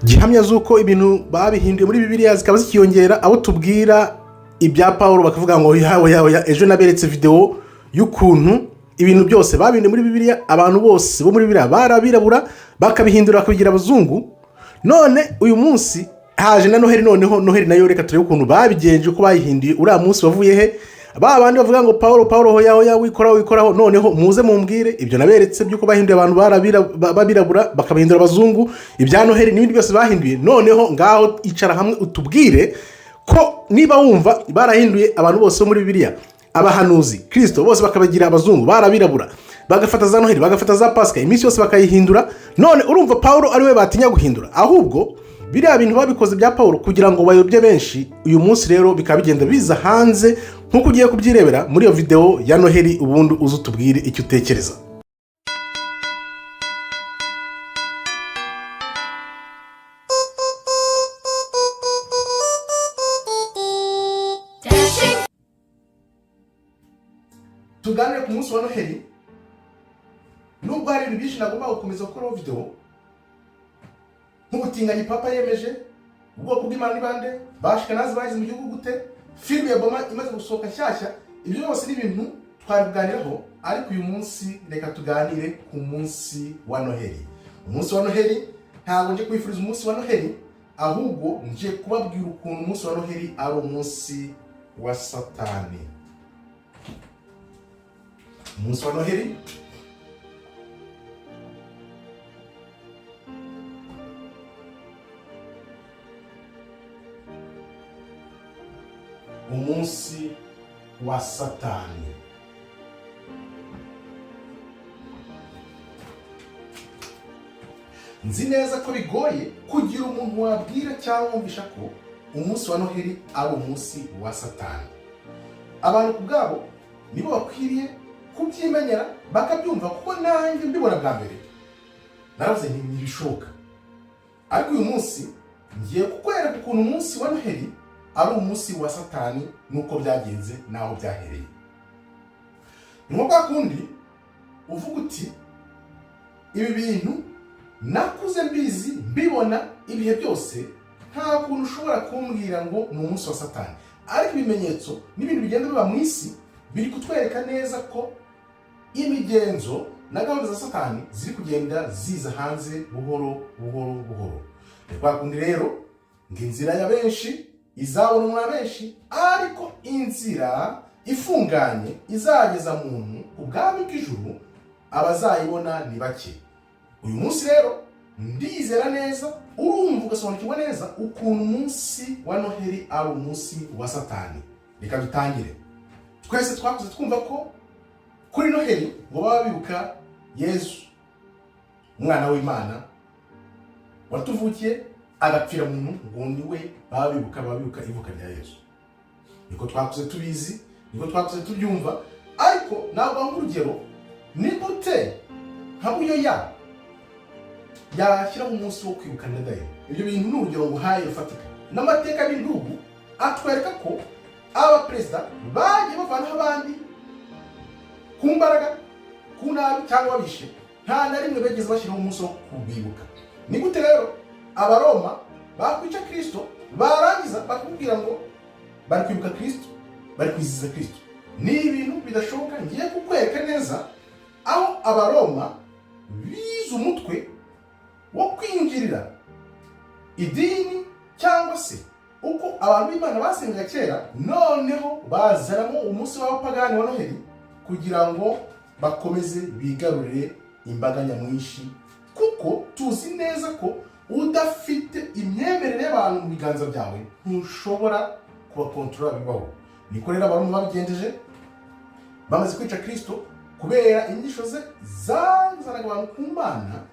gihamya zuko ibintu babihinduye muri Bibiliya zikaba zikiyongera, abo tubwira ibya Paulo bakavuga ngo yawe ejo naberetse video y'ukuntu ibintu byose babinde muri Bibiliya, abantu bose bo muri Bibiliya barabirabura bakabihindura bakabigira abazungu. None uyu munsi haje na Noheli, noneho Noheli nayo reka turebe ukuntu babigenje uko bayihinduye. Uriya munsi wavuye he? Bandi bavuga ngo Paulo hoya wikoraho, noneho muze mumbwire ibyo naberetse byuko bahinduye abantu babirabura bakabahindura abazungu, ibya Noheli n'ibindi byose bahinduye. Noneho ngaho icara hamwe utubwire ko niba wumva barahinduye abantu bose muri Bibiliya, abahanuzi Kristo bose bakabagira abazungu barabirabura, bagafata za Noheli bagafata za Pasika iminsi yose bakayihindura. None urumva Paulo ari we batinya guhindura? Ahubwo biriya bintu babikoze bya Paulo kugira ngo bayobye benshi. Uyu munsi rero bikaba bigenda biza hanze nkuko ugiye kubyirebera muri iyo video ya Noheli, ubundi uze utubwire icyo utekereza. Tuganire ku munsi wa Noheli. Nubwo hari ibintu byinshi nagomba gukomeza gukora video, nk'ubutinganyi papa yemeje, ubwoko bw'Imana ni bande, bashikanazi bagize mu gihugu gute, filime ya Boma imaze gusohoka nshyashya, ibyo byose ni ibintu twabiganiraho. Ariko uyu munsi reka tuganire ku munsi wa Noheli. Umunsi wa Noheli ntabwo nje kwifuriza umunsi wa Noheli, ahubwo nje kubabwira ukuntu umunsi wa Noheli ari umunsi wa Satani. Umunsi wa Noheli umunsi wa Satani. Nzi neza ko bigoye kugira umuntu wabwira cyangwa wumvisha ko umunsi wa Noheli ari umunsi wa Satani. Abantu kubwabo nibo bakwiriye kubyimenyera bakabyumva, kuko nanjye mbibona bwa mbere naravuze ntibishoboka. Ariko uyu munsi ngiye kukwereka ukuntu umunsi wa Noheli ari umunsi wa Satani, nuko byagenze naho byahereye. Ni kwa kundi uvuga uti ibi bintu nakuze mbizi mbibona ibihe byose, nta kuntu ushobora kumbwira ngo ni umunsi wa Satani. Ariko ibimenyetso n'ibintu bigenda biba mu isi biri kutwereka neza ko imigenzo na gahunda za Satani ziri kugenda ziza hanze buhoro buhoro. Ni kwa kundi rero ngo inzira ya benshi izabonwa na benshi, ariko inzira ifunganye izageza muntu ubwami bw'ijuru abazayibona ni bake. Uyu munsi rero ndizera neza urumva ugasobanukirwa neza ukuntu umunsi wa Noheli ari umunsi wa Satani. Reka dutangire. Twese twakuze twumva ko kuri Noheli ngo baba bibuka Yesu, umwana w'Imana watuvukiye agapfira muntu, ngo ni we baba bibuka ivuka rya Yesu. Niko twakuze tubizi, niko twakuze tubyumva. Ariko ntabwo nk'urugero ni gute habuyo yashyiraho umunsi wo kwibuka Ndadaye. Ibyo bintu ni urugero nguhaye rufatika. N'amateka y'ibihugu atwereka ko aba perezida bagiye bavanaho abandi ku mbaraga, ku nabi cyangwa babishe, nta na rimwe bageze bashyiraho umunsi wo kubibuka. Ni gute rero Abaroma bakwica Kristo barangiza bakubwira ngo bari kwibuka Kristo, bari kwizihiza Kristo? Ni ibintu bidashoboka. Ngiye kukwereka neza aho Abaroma bize umutwe wo kwinjirira idini, cyangwa se uko abantu b'Imana basengaga kera, noneho bazaramo umunsi w'abapagani wa Noheli kugira ngo bakomeze bigarurire imbaga nyamwinshi. Kuko tuzi neza ko udafite imyemerere y'abantu mu biganza byawe ntushobora kubakontorora bibaho. Niko rero Abaroma babigenjeje. Bamaze kwica Kristo kubera inyigisho ze zazanaga abantu ku Mana,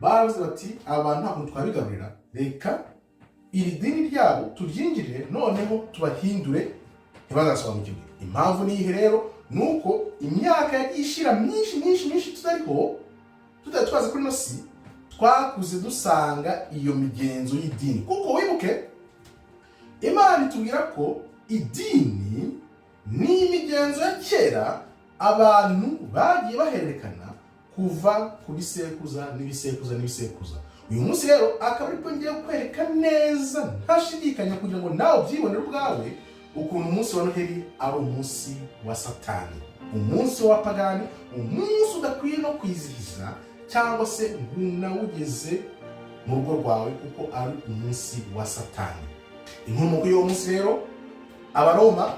baravuze bati abantu nta kuntu twabigarurira, reka iri dini ryabo turyinjirire, noneho tubahindure ntibazasobanukirwe. Impamvu niyihe rero? Nuko imyaka yagiye ishira myinshi tutariho, tutari twaza kuri ino si, twakuze dusanga iyo migenzo y'idini. Kuko wibuke Imana itubwira ko idini ni imigenzo ya kera abantu bagiye bahererekana kuva ku bisekuza n'ibisekuza. uyu munsi rero akaba ariko ngiye kwereka neza ntashidikanya kugira ngo nawe ubyibonere ubwawe ukuntu umunsi wa Noheli ari umunsi wa Satani, umunsi w'abapagani, umunsi udakwiye no kwizihiza cyangwa se ntunawugeze mu rugo rwawe kuko ari umunsi wa Satani. Inkomoko y'uwo munsi rero, Abaroma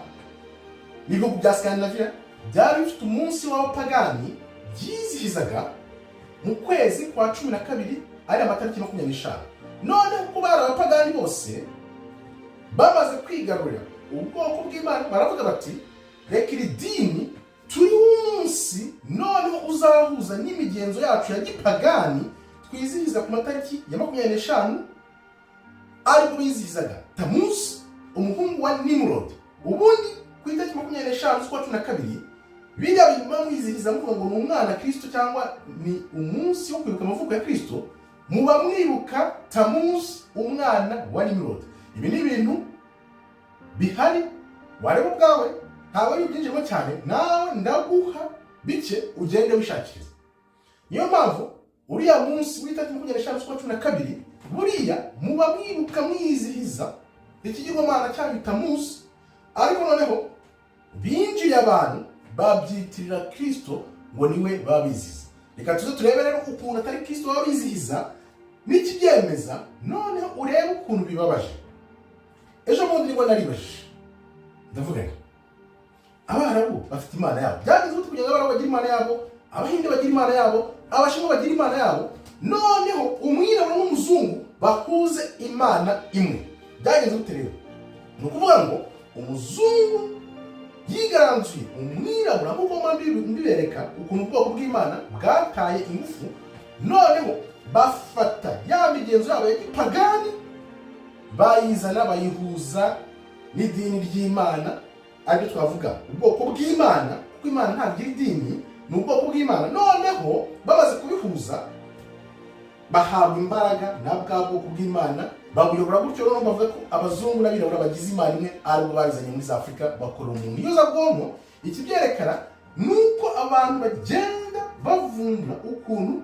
n'ibihugu bya Scandinavia byari bifite umunsi w'abapagani byizihizaga mu kwezi kwa 12 ari amatariki 25. None kuko bari abapagani bose bamaze kwigarurira ubwoko bw'Imana, baravuga bati reka iri dini turi umunsi noneho uzahuza n'imigenzo yacu ya gipagani twizihiza ku matariki ya 25 ariko bizihizaga Tammuz umuhungu wa Nimrod. Ubundi ku itariki 25 z'ukwa 12 biriya bintu mwizihiza muvuga ngo ni umwana Kristo cyangwa ni umunsi wo kwibuka amavuko ya Kristo, muba mwibuka Tammuz umwana wa Nimrod. Ibi ni ibintu bihari wareba ubwawe, ntawe yubyinjiramo cyane, nawe ndaguha bike ugende wishakiriza. Niyo mpamvu uriya munsi w'itariki 25 z'ukwa 12 buriya muba mwibuka mwizihiza ikigirwamana cyanyu Tammuz, ariko noneho binjiye abantu babyitirira Kristo ngo niwe babizihiza. Reka tuze turebe rero ukuntu atari Kristo babizihiza n'ikibyemeza, noneho urebe ukuntu bibabaje. Ejo bundi nibwo naribaje ndavuga nti Abarabu bafite imana yabo, byagize uti kugira ngo Abarabu bagire imana yabo, Abahinde bagire imana yabo, Abashinwa bagire imana yabo, noneho umwirabura n'umuzungu bahuze imana imwe. Byagize uti rero ni ukuvuga ngo umuzungu yigaranzuye umwirabura nk'uko mbibereka ukuntu ubwoko bw'Imana bwataye ingufu, noneho bafata ya migenzo yabo ya gipagani bayizana bayihuza n'idini ry'Imana, ariko twavuga ubwoko bw'Imana kuko Imana ntabwo iri dini, ni ubwoko bw'Imana. Noneho bamaze kubihuza bahabwa imbaraga na bwa bwoko bw'Imana, babuyobora gutyo. Rero bavuga ko abazungu n'abirabura bagize Imana imwe ariko bazanye muri Afrika bakora umuntu iyo zabwonko. Iki byerekana nuko abantu bagenda bavumbura ukuntu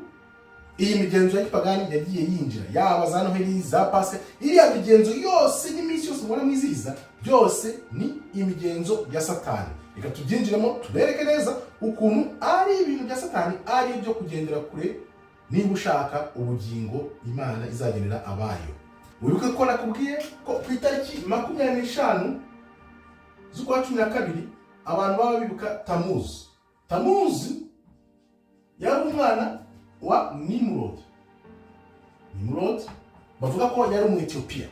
iyi migenzo ya gipagani yagiye yinjira, yaba za Noheli, za Pasika, iriya migenzo yose n'iminsi yose mubona mwizihiza byose ni imigenzo ya Satani. Reka tubyinjiremo tubereke neza ukuntu ari ibintu bya Satani, ari ibyo kugendera kure niba ushaka ubugingo Imana izagenera abayo. Wibuke ko nakubwiye ko ku itariki 25 z'ukwa 12 abantu baba bibuka Tammuz. Tammuz yari umwana wa Nimrod. Nimrod bavuga ko yari mu Ethiopia.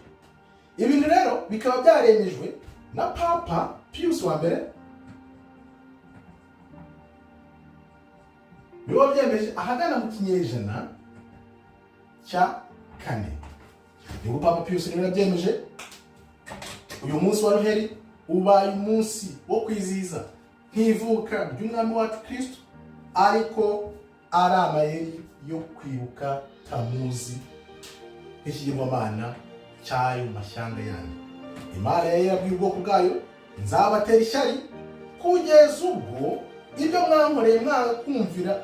Ibintu rero bikaba byaremejwe na Papa Pius wa mbere, biba byemeje ahagana mu kinyejana cya 4. Nibwo Papa Pius rero yabyemeje uyu munsi wa Noheli ubaye umunsi wo kwizihiza nk'ivuka ry'umwami wacu Kristo, ariko ari amayeri yo kwibuka Tammuz nk'ikigirwamana cyayo mashyanga yanyu. Imana yari yabwiye ubwoko bwayo nzabatera ishyari kugeza ubwo ibyo mwankoreye mwanga kumvira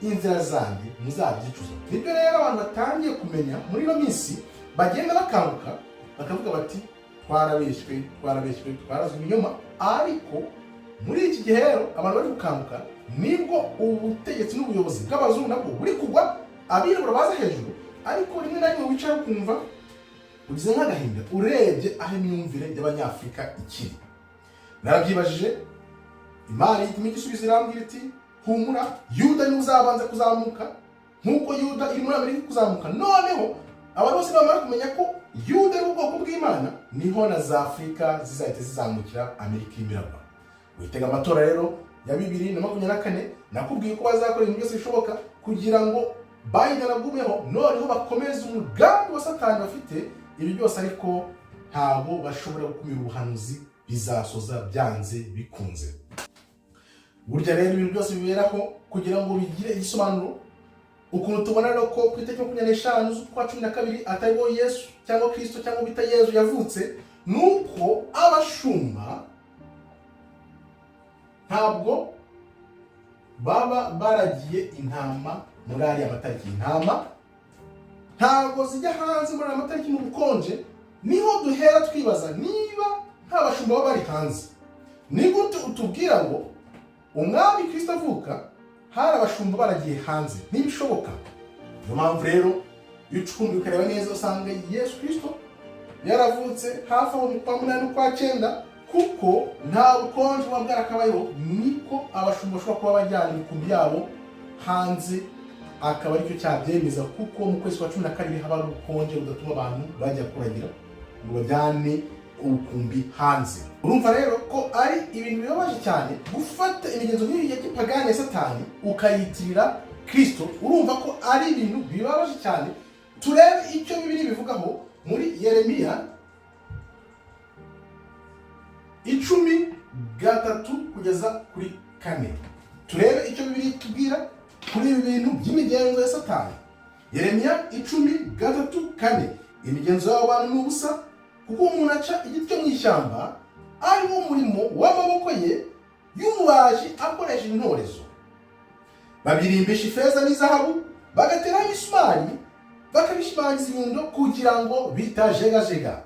inzira zanjye muzabyicuza. Nibyo rero abantu batangiye kumenya muri ino minsi, bagenda bakanguka bakavuga bati twarabeshywe twarazwe ibinyoma. Ariko muri iki gihe rero abantu bari gukanguka nibwo ubutegetsi n'ubuyobozi bw'abazungu nabwo buri kugwa, abirabura baza hejuru. Ariko rimwe na rimwe wicara ukumva ugize nk'agahinda urebye aho imyumvire y'Abanyafurika ikiri. Narabyibajije, Imana ituma igisubizo irambwira iti humura, Yuda ni uzabanza kuzamuka nk'uko Yuda iri muri Amerika kuzamuka. Noneho abantu bose bamara kumenya ko Yuda ari ubwoko bw'Imana, niho na za Afrika zizahita zizamukira Amerika y'imirabura. Witega amatora rero ya 2024 nakubwiye ko bazakora ibintu byose bishoboka kugira ngo Biden agumeho, noneho bakomeze umugambi wa Satani bafite. Ibi byose ariko ntabwo bashobora gukumira ubuhanuzi, bizasoza byanze bikunze. Burya rero ibintu byose biberaho kugira ngo bigire igisobanuro. Ukuntu tubona rero ko ku itariki 25 z'ukwa 12 atariho Yesu cyangwa Kristo cyangwa bita Yesu yavutse, nuko abashumba ntabwo baba baragiye intama muri ariya matariki. Intama ntabwo zijya hanze muri aya matariki mu bukonje, niho duhera twibaza niba nta bashumba baba bari hanze. Ni gute utubwira ngo umwami Kristo avuka hari abashumba baragiye hanze? Ntibishoboka. Niyo mpamvu rero iyo ucukumbuye ukareba neza usanga Yesu Kristo yaravutse hafi aho mu kwa munani n'ukwa cyenda, kuko nta bukonje buba bwarakabayeho, niko abashumba bashobora kuba bajyana imikumbi yabo hanze, akaba aricyo cyabyemeza, kuko mu kwezi kwa 12 haba ubukonje budatuma abantu bajya kuragira ngo bajyane ubukumbi hanze. Urumva rero ko ari ibintu bibabaje cyane gufata imigenzo nk'iyi ya gipagani ya Satani ukayitirira Kristo. Urumva ko ari ibintu bibabaje cyane. Turebe icyo Bibiliya bivugaho muri Yeremiya 10:3-4. Turebe icyo Bibiliya itubwira kuri ibi bintu by'imigenzo ya Satani. Yeremiya 10:3-4. Imigenzo y'abantu ni ubusa, kuko umuntu aca igiti cyo mu ishyamba ari wo murimo w'amaboko ye y'umubaji akoresha intorezo. Babirimbisha ifeza n'izahabu, bagateraho imisumari, bakabishimangiza inyundo kugira ngo bitajegajega.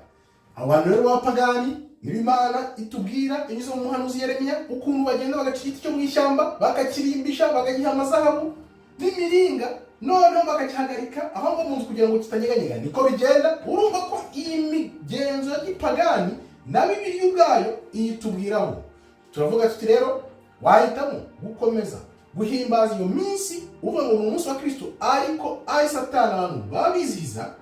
Abantu rero b'abapagani n'Imana itubwira inyuze mu muhanuzi Yeremiya ukuntu bagenda bagaca igiti cyo mu ishyamba, bakakirimbisha, bakagiha amazahabu n'imiringa, noneho bakakihagarika aho ngo mu nzu kugira ngo kitanyeganyega. Niko bigenda. Urumva ko iyi migenzo ya gipagani na Bibiliya ubwayo iyitubwiraho. Turavuga tuti rero wahitamo gukomeza guhimbaza iyo minsi uvuga ngo ni umunsi wa Kristo, ariko ari Satani abantu babizihiza,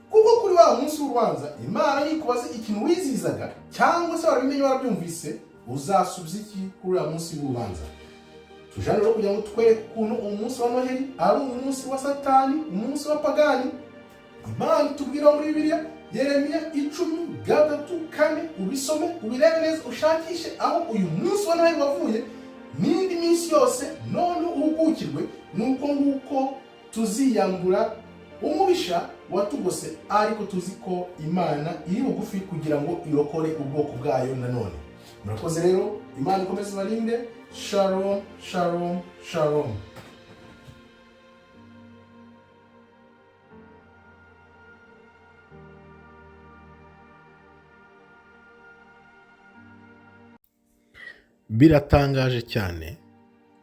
kuko kuri wa munsi w'urubanza Imana yikubaze ikintu wizihizaga cyangwa se warabimenye warabyumvise, uzasubiza iki kuri wa munsi w'urubanza? Tujane rero kugira ngo twereke ukuntu umunsi wa Noheli ari umunsi wa Satani, umunsi wa pagani. Imana itubwira muri Bibiliya Yeremiya 10:3-4. Ubisome, ubirebe neza, ushakishe aho uyu munsi wa Noheli wavuye n'indi minsi yose, none uhugukirwe nuko nguko tuziyambura umubisha watugose, ariko tuzi ko Imana iri bugufi kugira ngo irokore ubwoko bwayo nanone. Murakoze rero, Imana ikomeze barinde. Shalom, shalom, shalom. Biratangaje cyane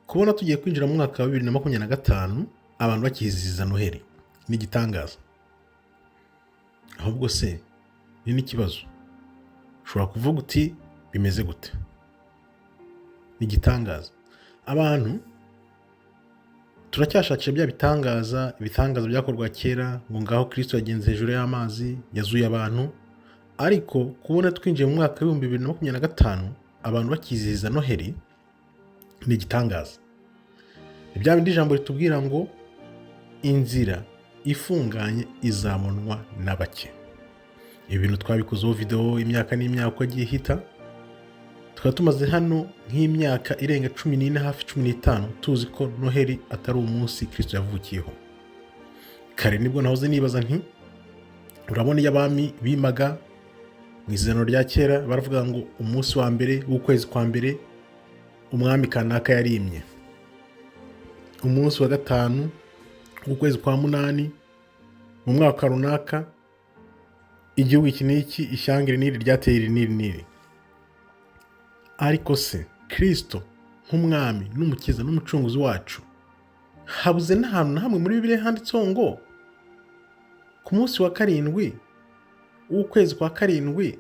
kubona tugiye kwinjira mu mwaka wa 2025 abantu bakizihiza Noheli. Ni igitangaza. Ahubwo se ni n'ikibazo. Ushobora kuvuga uti bimeze gute? Ni igitangaza. Abantu turacyashakira bya bitangaza, ibitangaza byakorwa kera, ngo ngaho Kristo yagenze hejuru y'amazi, yazuye abantu. Ariko kubona twinjiye mu mwaka wa 2025 abantu bakizihiza Noheli ni igitangaza. Ibya bindi ijambo ritubwira ngo inzira ifunganye izamunwa na bake. Ibintu twabikozeho video imyaka n'imyaka uko agiye hita. Tukaba tumaze hano nk'imyaka irenga 14 hafi 15 tuzi ko Noheli atari umunsi Kristo yavukiyeho. Kare nibwo nahoze nibaza nti urabona y'abami bimaga mu izano rya kera baravuga ngo umunsi wa mbere w'ukwezi kwa mbere umwami kanaka yarimye, umunsi wa gatanu w'ukwezi kwa munani mu mwaka runaka igihugu iki n'iki ishyanga n'iri ryateye iri n'iri. Ariko se Kristo nk'umwami n'umukiza n'umucunguzi wacu habuze n'ahantu na hamwe muri Bibiliya handitseho ngo ku munsi wa karindwi w'ukwezi kwa karindwi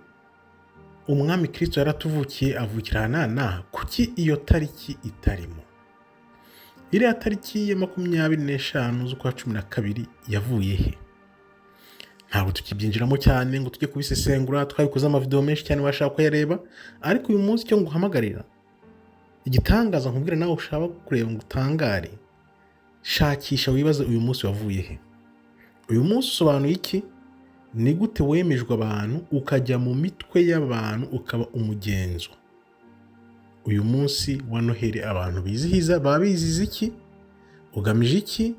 umwami Kristo yaratuvukiye avukira ahanana? Kuki iyo tariki itarimo? Iriya tariki ya 25 z'ukwa 12 yavuye he? Ntabwo tukibyinjiramo cyane ngo tujye kubisesengura, twabikoze amavideo menshi cyane bashaka kuyareba. Ariko uyu munsi cyo nguhamagarira igitangaza nkubwira nawe ushaka kureba ngo utangare, shakisha wibaze uyu munsi wavuye he. Uyu munsi usobanuye iki? Ni gute wemejwe abantu ukajya mu mitwe y'abantu ukaba umugenzo? Uyu munsi wa Noheli abantu bizihiza babiziza iki? Ugamije iki?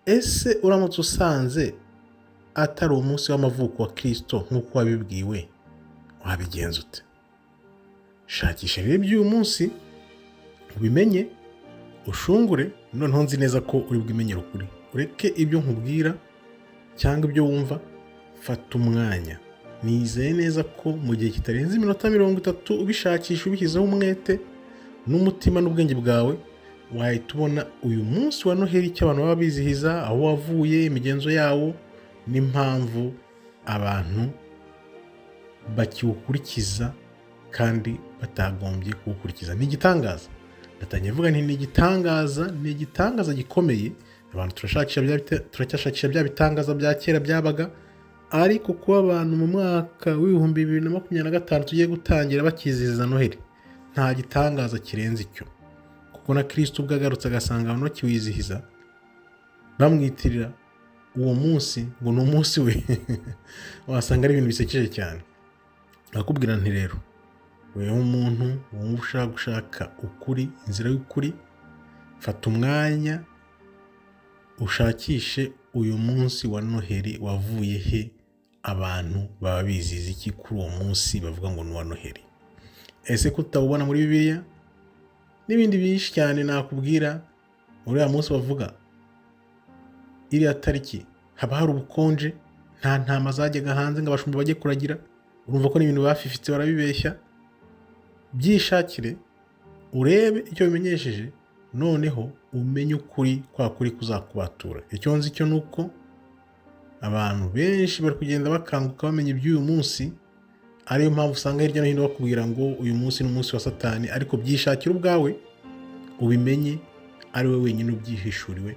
Ese uramutse usanze atari umunsi w'amavuko wa Kristo nk'uko wabibwiwe, wabigenza ute? Shakisha rero by'uyu munsi ubimenye, ushungure, noneho nzi neza ko uri bwimenyere ukuri. Ureke ibyo nkubwira cyangwa ibyo wumva, fata umwanya. Nizeye neza ko mu gihe kitarenze iminota 30 ubishakisha ubishyizeho umwete n'umutima n'ubwenge bwawe, wahita ubona uyu munsi wa Noheli icyo abantu baba bizihiza, aho wavuye, imigenzo yawo n'impamvu abantu bakiwukurikiza kandi batagombye kuwukurikiza. Ni igitangaza. Ndatangiye mvuga nti ni igitangaza gikomeye. Abantu turacyashakisha bya bitangaza bya kera byabaga, ariko kuba abantu mu mwaka w'ibihumbi 2025 tugiye gutangira bakizihiza Noheli, nta gitangaza kirenze icyo. Kuko na Kristo ubwo agarutse agasanga abantu bakiwizihiza, bamwitirira uwo munsi ngo ni umunsi we, wasanga ari ibintu bisekeje cyane. Nakubwira nti rero, wewe umuntu wumva ushaka gushaka ukuri, inzira y'ukuri, fata umwanya ushakishe uyu munsi wa Noheli wavuye he, abantu baba bizihiza iki kuri uwo munsi bavuga ngo ni wa Noheli. Ese kutawubona muri Bibiliya? N'ibindi byinshi cyane nakubwira. Uriya munsi bavuga, iriya tariki haba hari ubukonje, nta ntama zajyaga hanze ngo abashumba bajye kuragira. Urumva ko n'ibintu bafifitse barabibeshya. Byishakire urebe icyo bimenyesheje, noneho umenye ukuri, kwa kuri kuzakubatura. Icyo nzi cyo nuko abantu benshi bari kugenda bakanguka bamenye iby'uyu munsi, ariyo mpamvu usanga hirya no hino bakubwira ngo uyu munsi ni umunsi wa Satani, ariko byishakira ubwawe ubimenye, ari we wenyine ubyihishuriwe.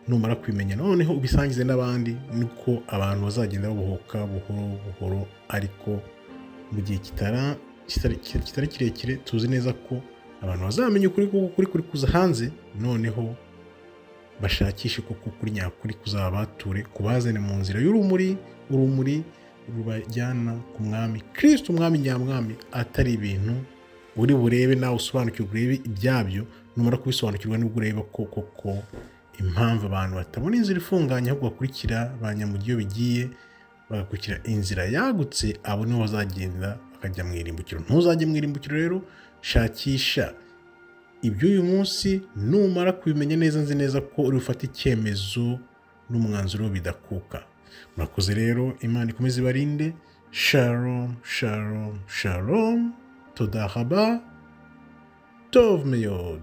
Numara kubimenya noneho ubisangize n'abandi, niko abantu bazagenda babohoka buhoro buhoro. Ariko mu gihe kitari kirekire tuzi neza ko abantu bazamenya ukuri kuza hanze, noneho bashakishe koko kuri nyakuri kuzabature, kubazane mu nzira y'urumuri, urumuri rubajyana ku mwami Kristo, umwami nyamwami, atari ibintu uri burebe nawe usobanukirwe urebe ibyabyo. Numara kubisobanukirwa nibwo ureba ko koko impamvu abantu batabona inzira ifunganye, ahubwo bakurikira banyamugiyo bigiye, bagakurikira inzira yagutse, abo nibo bazagenda bakajya mu irimbukiro. Ntuzajye mu irimbukiro rero, shakisha iby'uyu munsi. Numara kubimenya neza, nzi neza ko uri bufate icyemezo n'umwanzuro bidakuka. Murakoze rero, Imana ikomeze ibarinde. Shalom, shalom, shalom. Toda haba, tov meyod.